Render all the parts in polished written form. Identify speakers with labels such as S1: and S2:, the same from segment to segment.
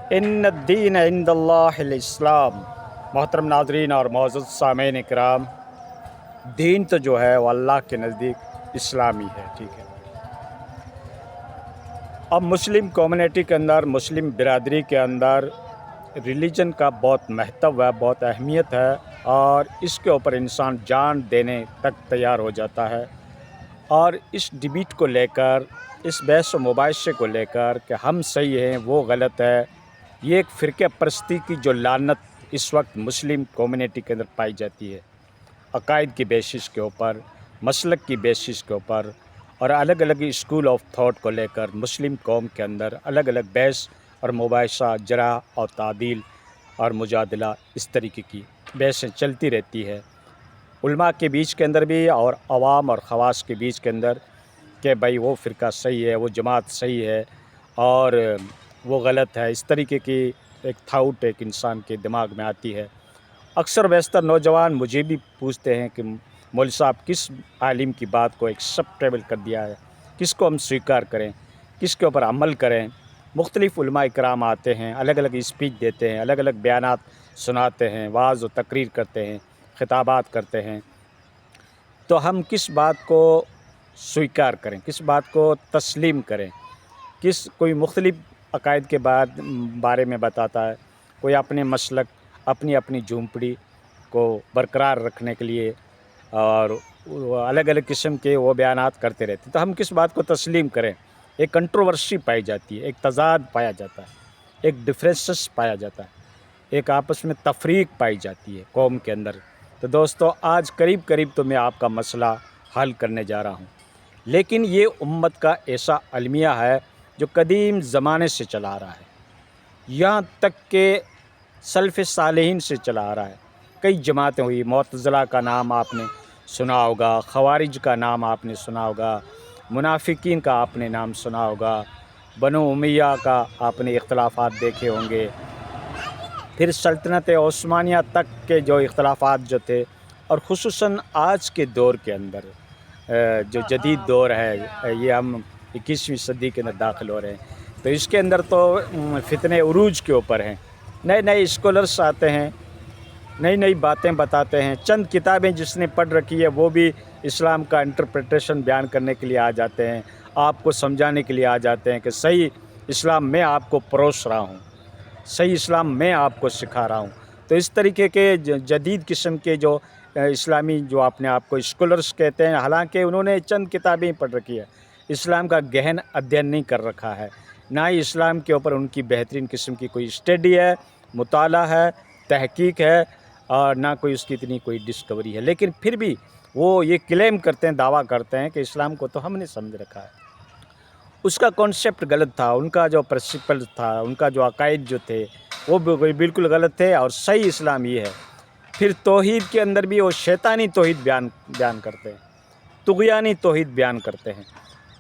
S1: ان الدین عند اللہ الاسلام۔ محترم ناظرین اور معزز سامعین کرام، دین تو جو ہے وہ اللہ کے نزدیک اسلامی ہے، ٹھیک ہے۔ اب مسلم کمیونٹی کے اندر، مسلم برادری کے اندر ریلیجن کا بہت مہتو ہے، بہت اہمیت ہے، اور اس کے اوپر انسان جان دینے تک تیار ہو جاتا ہے۔ اور اس ڈبیٹ کو لے کر، اس بحث و مباحثے کو لے کر کہ ہم صحیح ہیں وہ غلط ہے، یہ ایک فرقہ پرستی کی جو لعنت اس وقت مسلم کمیونٹی کے اندر پائی جاتی ہے، عقائد کی بیسس کے اوپر، مسلک کی بیسس کے اوپر، اور الگ الگ اسکول آف تھاٹ کو لے کر مسلم قوم کے اندر الگ الگ بحث اور مباحثہ، جرح اور تعدیل اور مجادلہ، اس طریقے کی بحثیں چلتی رہتی ہے علماء کے بیچ کے اندر بھی اور عوام اور خواص کے بیچ کے اندر، کہ بھائی وہ فرقہ صحیح ہے، وہ جماعت صحیح ہے اور وہ غلط ہے۔ اس طریقے کی ایک تھاؤٹ ایک انسان کے دماغ میں آتی ہے۔ اکثر بیشتر نوجوان مجھے بھی پوچھتے ہیں کہ مولوی صاحب کس عالم کی بات کو ایکسیپٹیبل کر دیا ہے، کس کو ہم سویکار کریں، کس کے اوپر عمل کریں۔ مختلف علماء کرام آتے ہیں، الگ الگ اسپیچ دیتے ہیں، الگ الگ بیانات سناتے ہیں، وعظ و تقریر کرتے ہیں، خطابات کرتے ہیں، تو ہم کس بات کو سویکار کریں، کس بات کو تسلیم کریں؟ کوئی مختلف عقائد کے بارے میں بتاتا ہے، کوئی اپنے مسلک، اپنی اپنی جھونپڑی کو برقرار رکھنے کے لیے اور الگ الگ قسم کے وہ بیانات کرتے رہتے ہیں، تو ہم کس بات کو تسلیم کریں؟ ایک کنٹروورسی پائی جاتی ہے، ایک تضاد پایا جاتا ہے، ایک ڈفرینسز پایا جاتا ہے، ایک آپس میں تفریق پائی جاتی ہے قوم کے اندر۔ تو دوستو، آج قریب قریب تو میں آپ کا مسئلہ حل کرنے جا رہا ہوں، لیکن یہ امت کا ایسا المیہ ہے جو قدیم زمانے سے چلا آ رہا ہے، یہاں تک کہ سلف صالحین سے چلا آ رہا ہے۔ کئی جماعتیں ہوئی، معتزلہ کا نام آپ نے سنا ہوگا، خوارج کا نام آپ نے سنا ہوگا، منافقین کا آپ نے نام سنا ہوگا، بنو امیہ کا آپ نے اختلافات دیکھے ہوں گے، پھر سلطنت عثمانیہ تک کے جو اختلافات جو تھے، اور خصوصاً آج کے دور کے اندر جو جدید دور ہے، یہ ہم 21ویں صدی کے اندر داخل ہو رہے ہیں، تو اس کے اندر تو فتنے عروج کے اوپر ہیں، نئے نئے اسکالرس آتے ہیں، نئی نئی باتیں بتاتے ہیں، چند کتابیں جس نے پڑھ رکھی ہے وہ بھی اسلام کا انٹرپریٹیشن بیان کرنے کے لیے آ جاتے ہیں، آپ کو سمجھانے کے لیے آ جاتے ہیں کہ صحیح اسلام میں آپ کو پروس رہا ہوں، صحیح اسلام میں آپ کو سکھا رہا ہوں۔ تو اس طریقے کے جدید قسم کے جو اسلامی جو اپنے آپ کو اسکالرس کہتے ہیں، حالانکہ انہوں نے چند کتابیں پڑھ رکھی ہے، اسلام کا گہن ادھین نہیں کر رکھا ہے، نہ ہی اسلام کے اوپر ان کی بہترین قسم کی کوئی اسٹڈی ہے، مطالعہ ہے، تحقیق ہے، اور نہ کوئی اس کی اتنی کوئی ڈسکوری ہے، لیکن پھر بھی وہ یہ کلیم کرتے ہیں، دعویٰ کرتے ہیں کہ اسلام کو تو ہم نے سمجھ رکھا ہے۔ اس کا کانسیپٹ غلط تھا، ان کا جو پرنسپل تھا، ان کا جو عقائد جو تھے وہ بالکل غلط تھے، اور صحیح اسلام یہ ہے۔ پھر توحید کے اندر بھی وہ شیطانی توحید بیان کرتے ہیں، طغیانی توحید بیان کرتے ہیں۔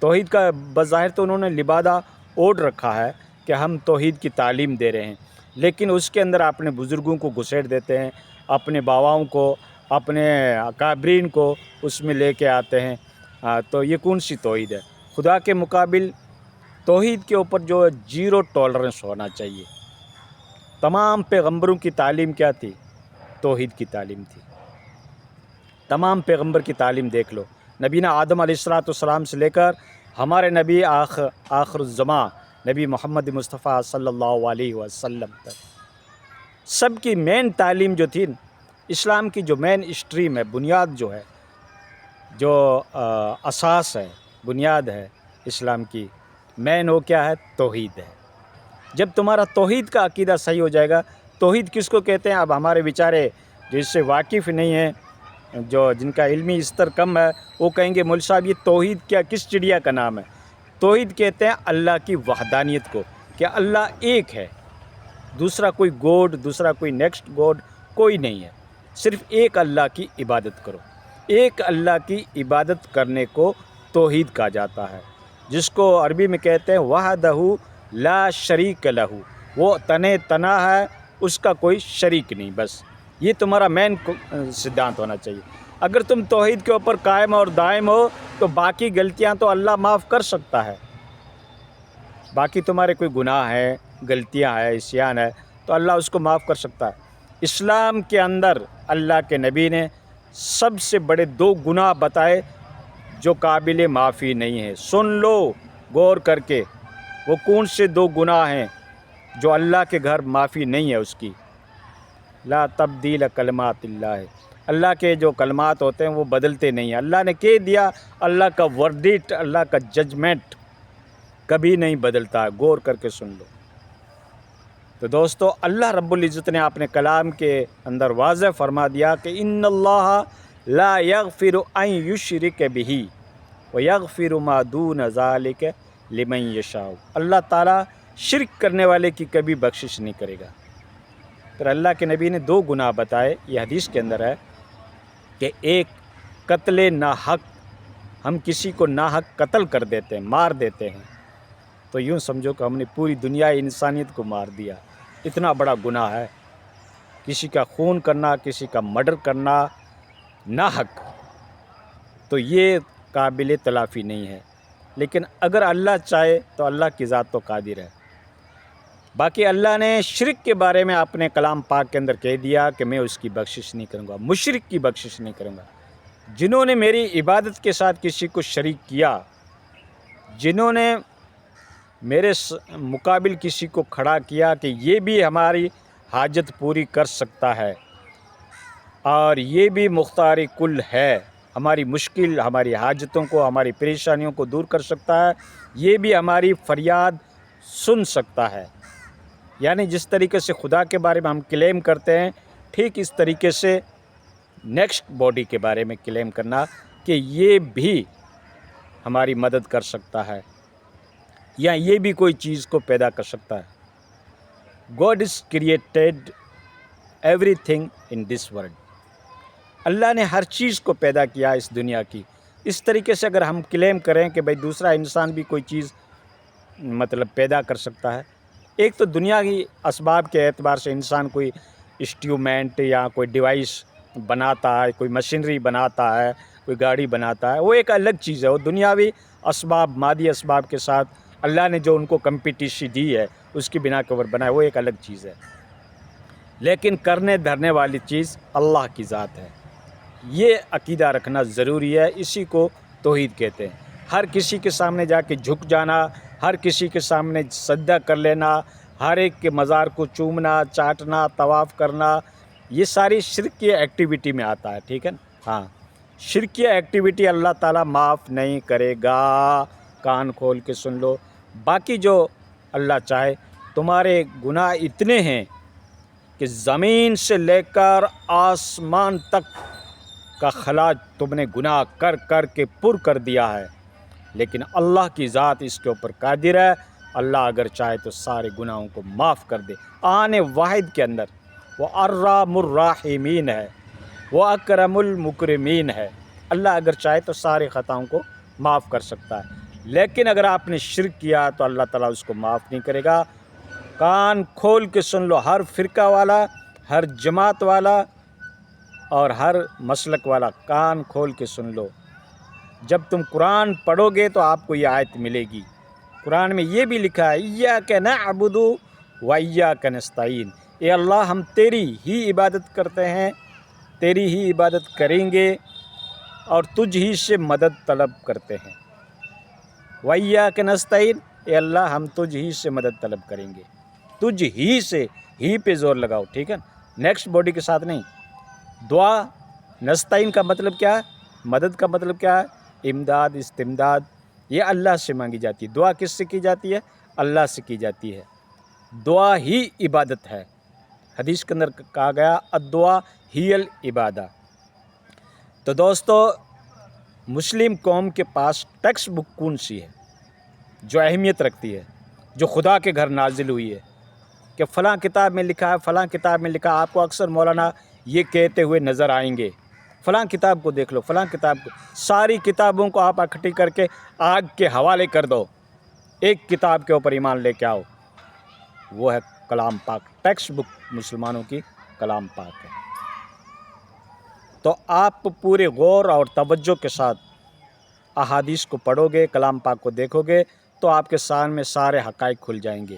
S1: توحید کا بظاہر تو انہوں نے لبادہ اوڑھ رکھا ہے کہ ہم توحید کی تعلیم دے رہے ہیں، لیکن اس کے اندر اپنے بزرگوں کو گھسیٹ دیتے ہیں، اپنے باواؤں کو، اپنے اکابرین کو اس میں لے کے آتے ہیں۔ تو یہ کون سی توحید ہے؟ خدا کے مقابل توحید کے اوپر جو زیرو ٹالرنس ہونا چاہیے۔ تمام پیغمبروں کی تعلیم کیا تھی؟ توحید کی تعلیم تھی۔ تمام پیغمبر کی تعلیم دیکھ لو، نبینا آدم علیہ السلام سے لے کر ہمارے نبی آخر الزماں نبی محمد مصطفیٰ صلی اللہ علیہ وسلم تک، سب کی مین تعلیم جو تھی، اسلام کی جو مین اسٹریم ہے، بنیاد جو ہے، جو اساس ہے، بنیاد ہے اسلام کی، مین وہ کیا ہے؟ توحید ہے۔ جب تمہارا توحید کا عقیدہ صحیح ہو جائے گا، توحید کس کو کہتے ہیں؟ اب ہمارے بیچارے جو اس سے واقف نہیں ہیں، جن کا علمی استر کم ہے، وہ کہیں گے مولوی صاحب یہ توحید کیا، کس چڑیا کا نام ہے؟ توحید کہتے ہیں اللہ کی وحدانیت کو، کہ اللہ ایک ہے، دوسرا کوئی گوڈ، دوسرا کوئی نیکسٹ گوڈ کوئی نہیں ہے، صرف ایک اللہ کی عبادت کرو۔ ایک اللہ کی عبادت کرنے کو توحید کہا جاتا ہے، جس کو عربی میں کہتے ہیں وحدہ لا شریک لہ، وہ تنہا ہے، اس کا کوئی شریک نہیں، بس یہ تمہارا مین سدھانت ہونا چاہیے۔ اگر تم توحید کے اوپر قائم اور دائم ہو تو باقی غلطیاں تو اللہ معاف کر سکتا ہے، باقی تمہارے کوئی گناہ ہے، غلطیاں ہیں، عصیان ہے، تو اللہ اس کو معاف کر سکتا ہے۔ اسلام کے اندر اللہ کے نبی نے سب سے بڑے 2 گناہ بتائے جو قابل معافی نہیں ہیں۔ سن لو غور کر کے، وہ کون سے 2 گناہ ہیں جو اللہ کے گھر معافی نہیں ہے اس کی؟ لا تبدیل کلمات اللہ، اللہ کے جو کلمات ہوتے ہیں وہ بدلتے نہیں ہیں۔ اللہ نے کہہ دیا، اللہ کا ورڈکٹ، اللہ کا ججمنٹ کبھی نہیں بدلتا ہے۔ غور کر کے سن لو۔ تو دوستو، اللہ رب العزت نے اپنے کلام کے اندر واضح فرما دیا کہ ان اللہ لا یغفر ان یشرک بہ ویغفر ما دون ذلک لمن یشاء۔ اللہ تعالیٰ شرک کرنے والے کی کبھی بخشش نہیں کرے گا۔ پھر اللہ کے نبی نے 2 گناہ بتائے، یہ حدیث کے اندر ہے کہ ایک قتل ناحق، ہم کسی کو ناحق قتل کر دیتے ہیں، مار دیتے ہیں، تو یوں سمجھو کہ ہم نے پوری دنیا انسانیت کو مار دیا۔ اتنا بڑا گناہ ہے کسی کا خون کرنا، کسی کا مرڈر کرنا ناحق، تو یہ قابل تلافی نہیں ہے۔ لیکن اگر اللہ چاہے تو اللہ کی ذات تو قادر ہے۔ باقی اللہ نے شرک کے بارے میں اپنے کلام پاک کے اندر کہہ دیا کہ میں اس کی بخشش نہیں کروں گا، مشرک کی بخشش نہیں کروں گا۔ جنہوں نے میری عبادت کے ساتھ کسی کو شریک کیا، جنہوں نے میرے مقابل کسی کو کھڑا کیا کہ یہ بھی ہماری حاجت پوری کر سکتا ہے اور یہ بھی مختار کل ہے، ہماری مشکل، ہماری حاجتوں کو، ہماری پریشانیوں کو دور کر سکتا ہے، یہ بھی ہماری فریاد سن سکتا ہے۔ یعنی جس طریقے سے خدا کے بارے میں ہم کلیم کرتے ہیں، ٹھیک اس طریقے سے نیکسٹ باڈی کے بارے میں کلیم کرنا کہ یہ بھی ہماری مدد کر سکتا ہے یا یہ بھی کوئی چیز کو پیدا کر سکتا ہے۔ God is created everything in this world۔ اللہ نے ہر چیز کو پیدا کیا اس دنیا کی۔ اس طریقے سے اگر ہم کلیم کریں کہ بھئی دوسرا انسان بھی کوئی چیز مطلب پیدا کر سکتا ہے، ایک تو دنیا کی اسباب کے اعتبار سے انسان کوئی انسٹرومنٹ یا کوئی ڈیوائس بناتا ہے، کوئی مشینری بناتا ہے، کوئی گاڑی بناتا ہے، وہ ایک الگ چیز ہے۔ وہ دنیاوی اسباب، مادی اسباب کے ساتھ اللہ نے جو ان کو کمپٹیشن دی ہے اس کی بنا کے اوپر بنایا، وہ ایک الگ چیز ہے۔ لیکن کرنے دھرنے والی چیز اللہ کی ذات ہے، یہ عقیدہ رکھنا ضروری ہے۔ اسی کو توحید کہتے ہیں۔ ہر کسی کے سامنے جا کے جھک جانا، ہر کسی کے سامنے سجدہ کر لینا، ہر ایک کے مزار کو چومنا، چاٹنا، طواف کرنا، یہ ساری شرک کی ایکٹیویٹی میں آتا ہے، ٹھیک ہے نا؟ ہاں، شرکیہ ایکٹیویٹی اللہ تعالیٰ معاف نہیں کرے گا۔ کان کھول کے سن لو۔ باقی جو اللہ چاہے، تمہارے گناہ اتنے ہیں کہ زمین سے لے کر آسمان تک کا خلا تم نے گناہ کر کر کے پر کر دیا ہے، لیکن اللہ کی ذات اس کے اوپر قادر ہے۔ اللہ اگر چاہے تو سارے گناہوں کو معاف کر دے۔ آنے واحد کے اندر وہ ارحم الراحمین ہے، وہ اکرم المکرمین ہے۔ اللہ اگر چاہے تو سارے خطاؤں کو معاف کر سکتا ہے، لیکن اگر آپ نے شرک کیا تو اللہ تعالیٰ اس کو معاف نہیں کرے گا۔ کان کھول کے سن لو، ہر فرقہ والا، ہر جماعت والا اور ہر مسلک والا، کان کھول کے سن لو۔ جب تم قرآن پڑھو گے تو آپ کو یہ آیت ملے گی۔ قرآن میں یہ بھی لکھا ہے ایاک نعبد و ایاک نستعین، اے اللہ ہم تیری ہی عبادت کرتے ہیں، تیری ہی عبادت کریں گے اور تجھ ہی سے مدد طلب کرتے ہیں۔ و ایاک نستعین، اے اللہ ہم تجھ ہی سے مدد طلب کریں گے۔ تجھ ہی سے، ہی پہ زور لگاؤ، ٹھیک ہے؟ نیکسٹ باڈی کے ساتھ نہیں۔ دعا نستعین کا مطلب کیا ہے؟ مدد کا مطلب کیا ہے؟ امداد، استمداد، یہ اللہ سے مانگی جاتی ہے۔ دعا کس سے کی جاتی ہے؟ اللہ سے کی جاتی ہے۔ دعا ہی عبادت ہے۔ حدیث کے اندر کہا گیا الدعا ہی العبادہ۔ تو دوستو، مسلم قوم کے پاس ٹیکسٹ بک کون سی ہے جو اہمیت رکھتی ہے، جو خدا کے گھر نازل ہوئی ہے کہ فلاں کتاب میں لکھا ہے، فلاں کتاب میں لکھا ہے؟ آپ کو اکثر مولانا یہ کہتے ہوئے نظر آئیں گے، فلاں کتاب کو دیکھ لو، فلاں کتاب کو۔ ساری کتابوں کو آپ اکٹھی کر کے آگ کے حوالے کر دو، ایک کتاب کے اوپر ایمان لے کے آؤ، وہ ہے کلام پاک۔ ٹیکسٹ بک مسلمانوں کی کلام پاک ہے۔ تو آپ پورے غور اور توجہ کے ساتھ احادیث کو پڑھو گے، کلام پاک کو دیکھو گے تو آپ کے سامنے سارے حقائق کھل جائیں گے۔